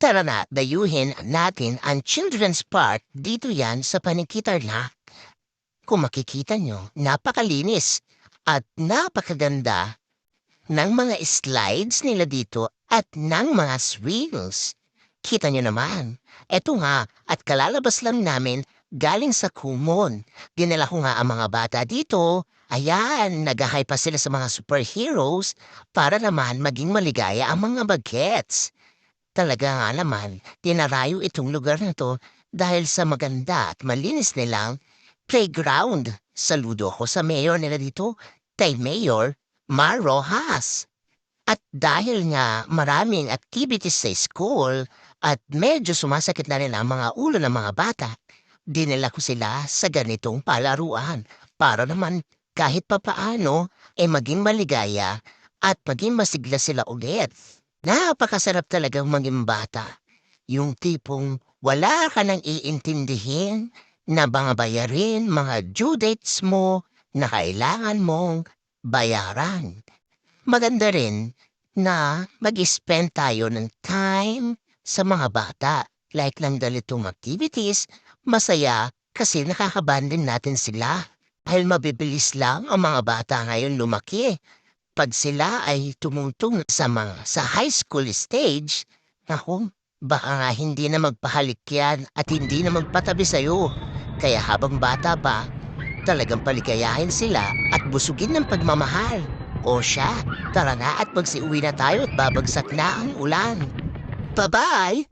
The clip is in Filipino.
Tara na, dayuhin natin ang Children's Park dito yan sa Paninkitarlac. Kung makikita nyo, napakalinis at napakaganda ng mga slides nila dito at ng mga swings. Kita nyo naman, eto nga at kalalabas lang namin galing sa Kumon. Dinala ko nga ang mga bata dito. Ayan, nag-hype pa sila sa mga superheroes para naman maging maligaya ang mga bagets. Talaga nga naman, tinarayo itong lugar na to dahil sa maganda at malinis nilang playground. Saludo ko sa mayor nila dito, kay Mayor Mar Rojas. At dahil nga maraming activities sa school at medyo sumasakit na rin ang mga ulo ng mga bata, dinala ko sila sa ganitong palaruan para naman kahit papaano maging maligaya at maging masigla sila ulit. Napakasarap talagang maging bata. Yung tipong wala ka nang iintindihin na mga bayarin, mga due dates mo na kailangan mong bayaran. Maganda rin na mag-spend tayo ng time sa mga bata. Like lang ganitong activities, masaya kasi nakakabanding natin sila. Dahil mabibilis lang ang mga bata ngayon lumaki. Pag sila ay tumutong sa high school stage, naku, baka nga hindi na magpahalik yan at hindi na magpatabi sa'yo. Kaya habang bata pa, talagang paligayahin sila at busugin ng pagmamahal. O siya, tara na at magsiuwi na tayo at babagsak na ang ulan. Bye-bye!